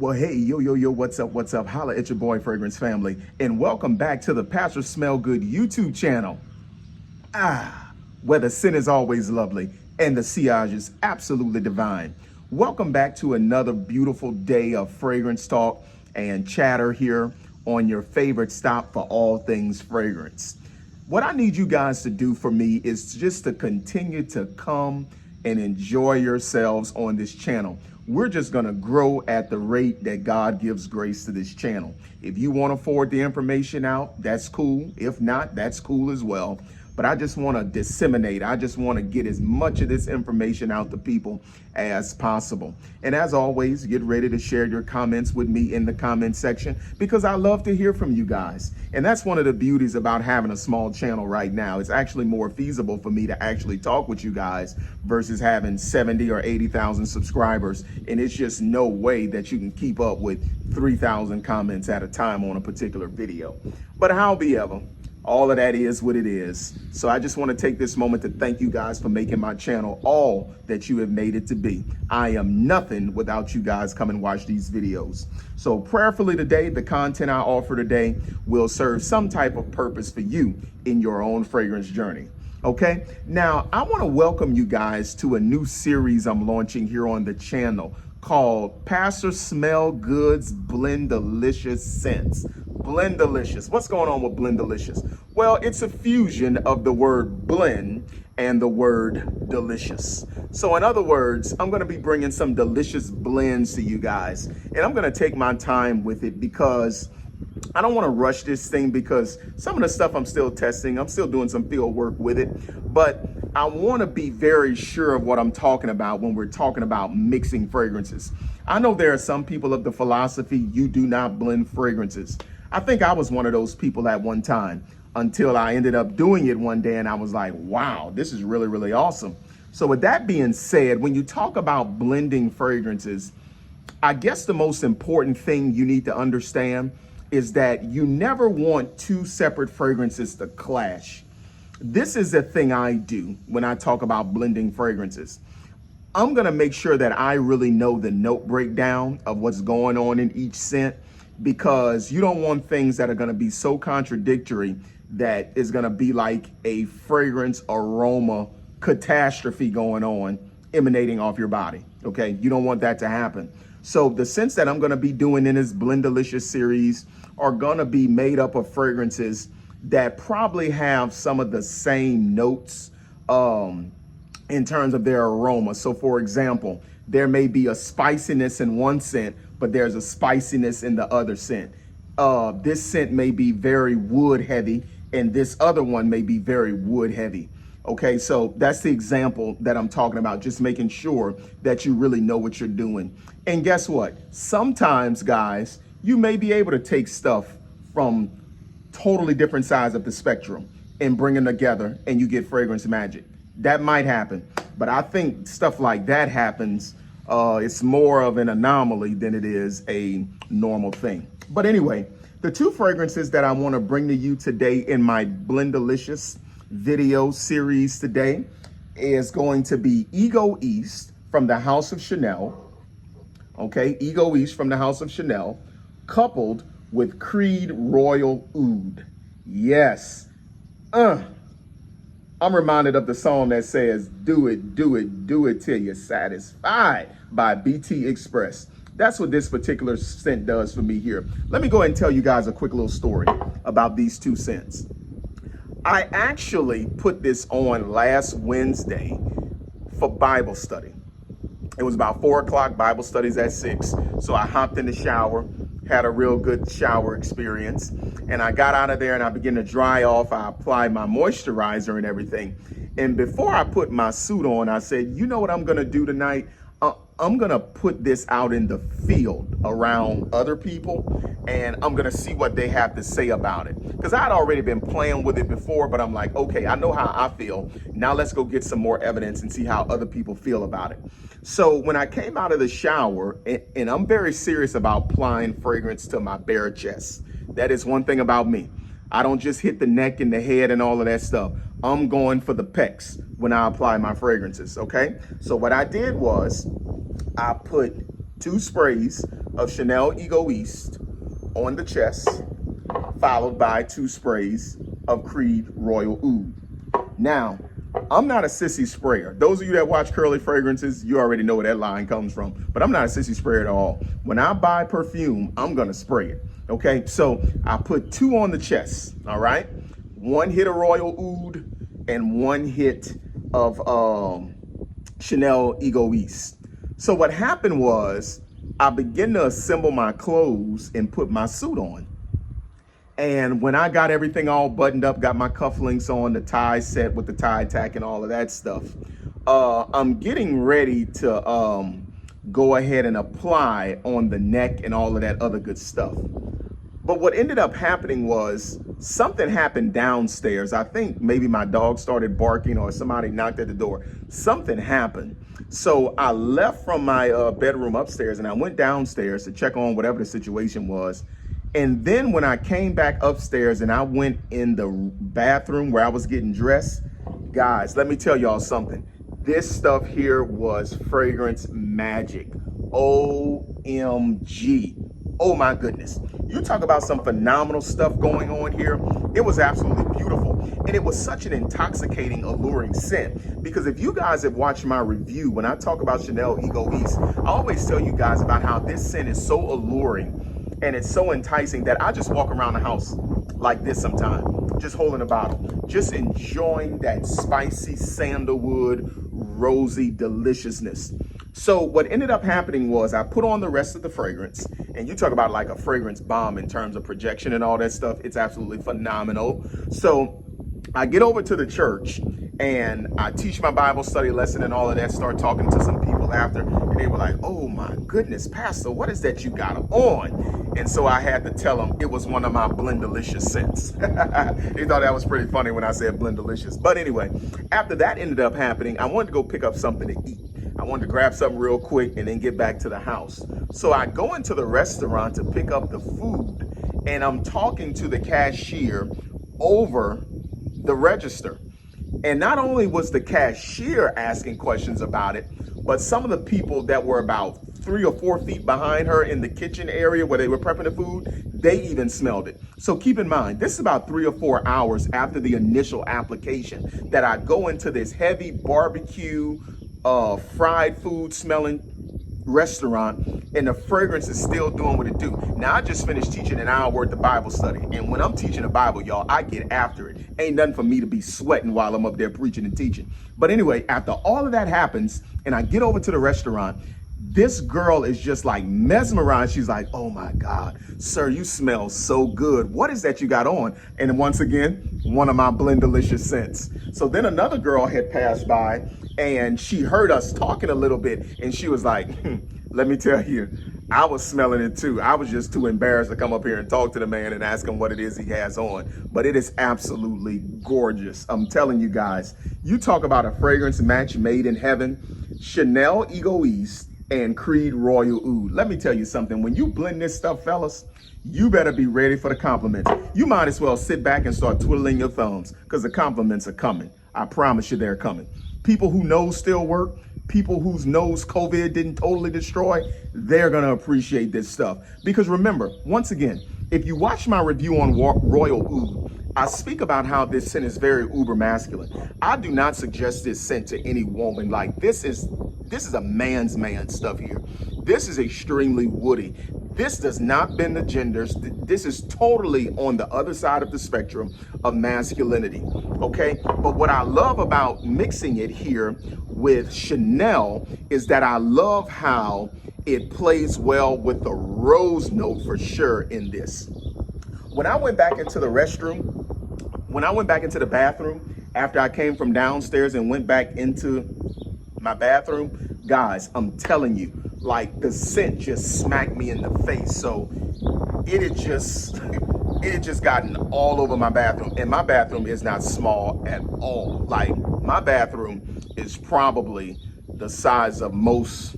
Well, hey, yo, what's up? Holla at your boy, Fragrance Family, and welcome back to the Pastor Smell Good YouTube channel. Where the scent is always lovely and the sillage is absolutely divine. Welcome back to another beautiful day of fragrance talk and chatter here on your favorite stop for all things fragrance. What I need you guys to do for me is just to continue to come and enjoy yourselves on this channel. We're just going to grow at the rate that God gives grace to this channel. If you want to forward the information out, that's cool. If not, that's cool as well. But I just want to disseminate. I just want to get as much of this information out to people as possible. And as always, get ready to share your comments with me in the comment section because I love to hear from you guys. And that's one of the beauties about having a small channel right now. It's actually more feasible for me to actually talk with you guys versus having 70 or 80,000 subscribers. And it's just no way that you can keep up with 3,000 comments at a time on a particular video. But however, all of that is what it is. So I just want to take this moment to thank you guys for making my channel all that you have made it to be. I am nothing without you guys come and watch these videos. So prayerfully today, the content I offer today will serve some type of purpose for you in your own fragrance journey. Okay, now I want to welcome you guys to a new series I'm launching here on the channel called Pastor Smellgoods Blendalicious Scents. Blendalicious. What's going on with Blendalicious? Well, it's a fusion of the word blend and the word delicious. So in other words, I'm going to be bringing some delicious blends to you guys, and I'm going to take my time with it because I don't want to rush this thing because some of the stuff I'm still testing, I'm still doing some field work with it, but I want to be very sure of what I'm talking about when we're talking about mixing fragrances. I know there are some people of the philosophy, you do not blend fragrances. I think I was one of those people at one time until I ended up doing it one day and I was like, wow, this is really, really awesome. So with that being said, when you talk about blending fragrances, I guess the most important thing you need to understand is that you never want two separate fragrances to clash. This is the thing I do when I talk about blending fragrances. I'm gonna make sure that I really know the note breakdown of what's going on in each scent because you don't want things that are gonna be so contradictory that is gonna be like a fragrance aroma catastrophe going on emanating off your body, okay? You don't want that to happen. So the scents that I'm gonna be doing in this Blendalicious series are gonna be made up of fragrances that probably have some of the same notes in terms of their aroma. So for example, there may be a spiciness in one scent, but there's a spiciness in the other scent. This scent may be very wood heavy and this other one may be very wood heavy. Okay, so that's the example that I'm talking about, just making sure that you really know what you're doing. And guess what? Sometimes, guys, you may be able to take stuff from totally different sides of the spectrum and bring them together and you get fragrance magic. That might happen, but I think stuff like that happens. It's more of an anomaly than it is a normal thing. But anyway, the two fragrances that I want to bring to you today in my Blendalicious video series today is going to be Ego East from the House of Chanel. Okay, Ego East from the House of Chanel, coupled with Creed Royal Oud. Yes. I'm reminded of the song that says, do it till you're satisfied by BT Express. That's what this particular scent does for me here. Let me go ahead and tell you guys a quick little story about these two scents. I actually put this on last Wednesday for Bible study. It was about 4 o'clock, Bible studies at 6. So I hopped in the shower, had a real good shower experience. And I got out of there and I began to dry off. I applied my moisturizer and everything. And before I put my suit on, I said, you know what I'm gonna do tonight? I'm gonna put this out in the field around other people and I'm gonna see what they have to say about it. Because I'd already been playing with it before, but I'm like, okay, I know how I feel. Now let's go get some more evidence and see how other people feel about it. So when I came out of the shower, and I'm very serious about applying fragrance to my bare chest. That is one thing about me. I don't just hit the neck and the head and all of that stuff. I'm going for the pecs when I apply my fragrances, okay? So what I did was I put 2 sprays of Chanel Ego East on the chest, followed by 2 sprays of Creed Royal Oud. Now, I'm not a sissy sprayer. Those of you that watch Curly Fragrances, you already know where that line comes from, but I'm not a sissy sprayer at all. When I buy perfume, I'm gonna spray it, okay? So I put 2 on the chest, all right? 1 hit of Royal Oud and 1 hit of Chanel Ego East. So what happened was I began to assemble my clothes and put my suit on. And when I got everything all buttoned up, got my cufflinks on, the tie set with the tie tack and all of that stuff, I'm getting ready to go ahead and apply on the neck and all of that other good stuff. But what ended up happening was something happened downstairs. I think maybe my dog started barking or somebody knocked at the door. Something happened. So I left from my bedroom upstairs and I went downstairs to check on whatever the situation was. And then when I came back upstairs and I went in the bathroom where I was getting dressed, guys, let me tell y'all something. This stuff here was fragrance magic. OMG. Oh my goodness. You talk about some phenomenal stuff going on here. It was absolutely beautiful. And it was such an intoxicating, alluring scent. Because if you guys have watched my review, when I talk about Chanel Ego East, I always tell you guys about how this scent is so alluring and it's so enticing that I just walk around the house like this sometimes, just holding a bottle, just enjoying that spicy sandalwood, rosy deliciousness. So what ended up happening was I put on the rest of the fragrance, and you talk about like a fragrance bomb in terms of projection and all that stuff. It's absolutely phenomenal. So I get over to the church and I teach my Bible study lesson and all of that, start talking to some people after, and they were like, oh my goodness, Pastor, what is that you got on? And so I had to tell them it was one of my Blendalicious scents. They thought that was pretty funny when I said Blendalicious. But anyway, after that ended up happening, I wanted to go pick up something to eat. I wanted to grab something real quick and then get back to the house. So I go into the restaurant to pick up the food, and I'm talking to the cashier over the register. And not only was the cashier asking questions about it, but some of the people that were about 3 or 4 feet behind her in the kitchen area where they were prepping the food, they even smelled it. So keep in mind, this is about 3 or 4 hours after the initial application that I go into this heavy barbecue, fried food smelling restaurant, and the fragrance is still doing what it do. Now, I just finished teaching an hour worth of Bible study, and when I'm teaching the Bible, y'all, I get after it. Ain't nothing for me to be sweating while I'm up there preaching and teaching. But anyway, after all of that happens, and I get over to the restaurant, this girl is just like mesmerized. She's like, oh my God, sir, you smell so good. What is that you got on? And once again, one of my Blendalicious scents. So then another girl had passed by and she heard us talking a little bit and she was like, let me tell you, I was smelling it too. I was just too embarrassed to come up here and talk to the man and ask him what it is he has on. But it is absolutely gorgeous. I'm telling you guys, you talk about a fragrance match made in heaven. Chanel Ego East and Creed Royal Oud. Let me tell you something. When you blend this stuff, fellas, you better be ready for the compliments. You might as well sit back and start twiddling your thumbs because the compliments are coming. I promise you they're coming. People who nose still work, people whose nose COVID didn't totally destroy, they're going to appreciate this stuff. Because remember, once again, if you watch my review on Royal Oud, I speak about how this scent is very uber masculine. I do not suggest this scent to any woman. Like this is a man's man stuff here. This is extremely woody. This does not bend the genders. This is totally on the other side of the spectrum of masculinity, okay? But what I love about mixing it here with Chanel is that I love how it plays well with the rose note for sure in this. When I went back into the bathroom, after I came from downstairs and went back into my bathroom, guys, I'm telling you, like the scent just smacked me in the face. So it had just gotten all over my bathroom, and my bathroom is not small at all. Like my bathroom is probably the size of most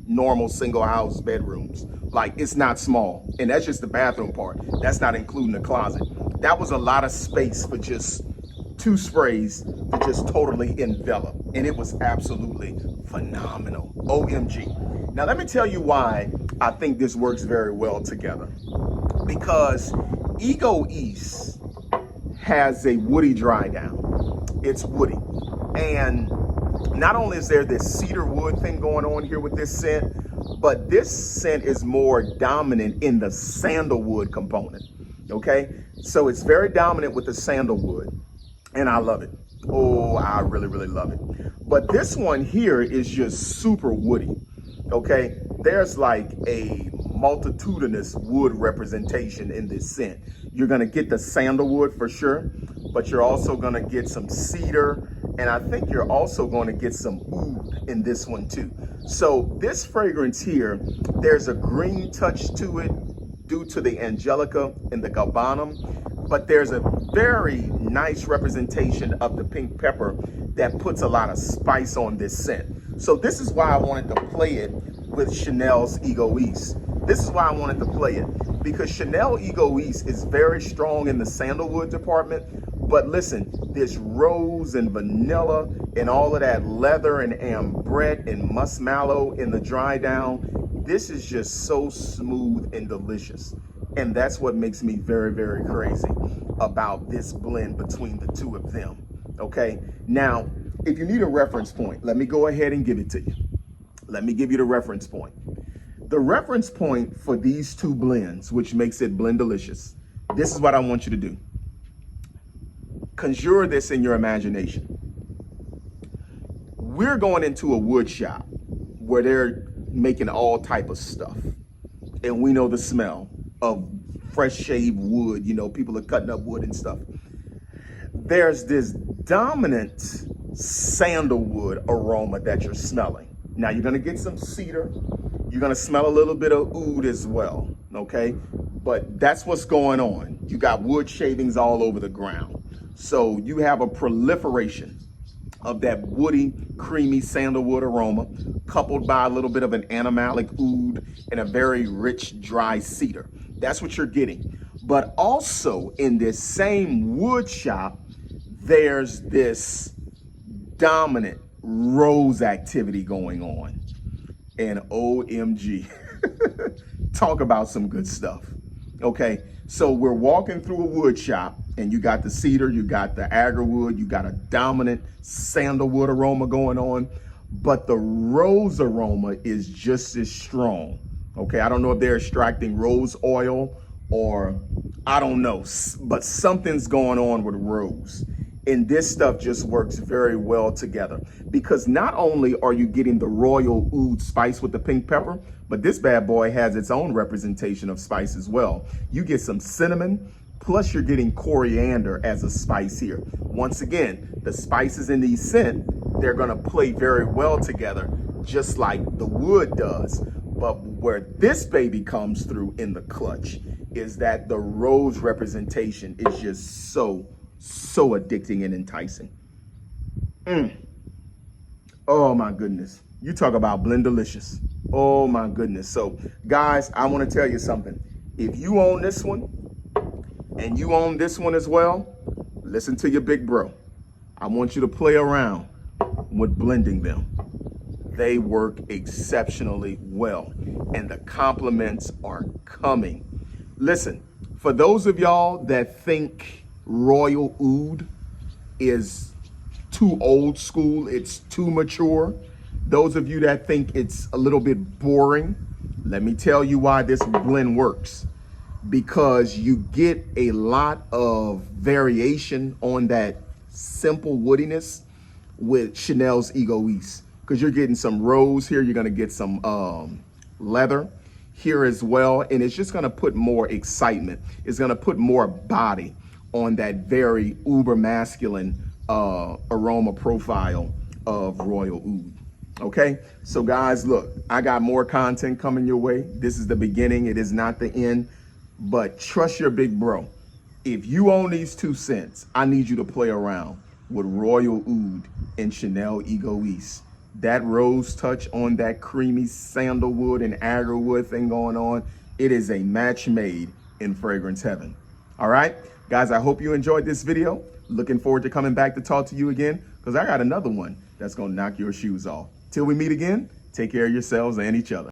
normal single house bedrooms. Like it's not small, and that's just the bathroom part. That's not including the closet. That was a lot of space for just 2 sprays to just totally envelop, and it was absolutely phenomenal. OMG. Now, let me tell you why I think this works very well together. Because Ego East has a woody dry down. It's woody. And not only is there this cedar wood thing going on here with this scent, but this scent is more dominant in the sandalwood component. Okay? So it's very dominant with the sandalwood. And I love it. Oh, I really, really love it. But this one here is just super woody. Okay? There's like a multitudinous wood representation in this scent. You're going to get the sandalwood for sure, but you're also going to get some cedar, and I think you're also going to get some oud in this one too. So this fragrance here, there's a green touch to it due to the angelica and the galbanum, but there's a very nice representation of the pink pepper that puts a lot of spice on this scent. So this is why I wanted to play it with Chanel's Ego East. This is why I wanted to play it, because Chanel Ego East is very strong in the sandalwood department, but listen, this rose and vanilla and all of that leather and ambrette and muskmallow in the dry down, this is just so smooth and delicious. And that's what makes me very, very crazy about this blend between the two of them. Okay, now, if you need a reference point, let me go ahead and give it to you. Let me give you the reference point. The reference point for these two blends, which makes it Blendalicious, this is what I want you to do. Conjure this in your imagination. We're going into a wood shop where they're making all type of stuff. And we know the smell of fresh shaved wood. You know, people are cutting up wood and stuff. There's this dominant sandalwood aroma that you're smelling. Now you're gonna get some cedar. You're gonna smell a little bit of oud as well, okay? But that's what's going on. You got wood shavings all over the ground. So you have a proliferation of that woody, creamy sandalwood aroma, coupled by a little bit of an animalic oud and a very rich, dry cedar. That's what you're getting. But also in this same wood shop, there's this dominant rose activity going on. And OMG, talk about some good stuff. Okay, so we're walking through a wood shop and you got the cedar, you got the agarwood, you got a dominant sandalwood aroma going on, but the rose aroma is just as strong. Okay, I don't know if they're extracting rose oil or I don't know, but something's going on with rose. And this stuff just works very well together because not only are you getting the royal oud spice with the pink pepper, but this bad boy has its own representation of spice as well. You get some cinnamon, plus you're getting coriander as a spice here. Once again, the spices in these scents, they're gonna play very well together, just like the wood does. But where this baby comes through in the clutch is that the rose representation is just so addicting and enticing. Oh my goodness. You talk about Blendalicious. Oh my goodness. So guys, I want to tell you something. If you own this one and you own this one as well, listen to your big bro. I want you to play around with blending them. They work exceptionally well and the compliments are coming. Listen, for those of y'all that think royal oud is too old school, it's too mature, those of you that think it's a little bit boring, let me tell you why this blend works. Because you get a lot of variation on that simple woodiness with Chanel's Ego East. Because you're getting some rose here, you're gonna get some leather here as well, and it's just gonna put more excitement. It's gonna put more body on that very uber masculine aroma profile of royal oud. Okay, so guys, look, I got more content coming your way. This is the beginning, it is not the end, but trust your big bro. If you own these two scents, I need you to play around with royal oud and Chanel Ego East. That rose touch on that creamy sandalwood and agarwood thing going on, it is a match made in fragrance heaven. All right, guys, I hope you enjoyed this video. Looking forward to coming back to talk to you again, because I got another one that's gonna knock your shoes off. Till we meet again, take care of yourselves and each other.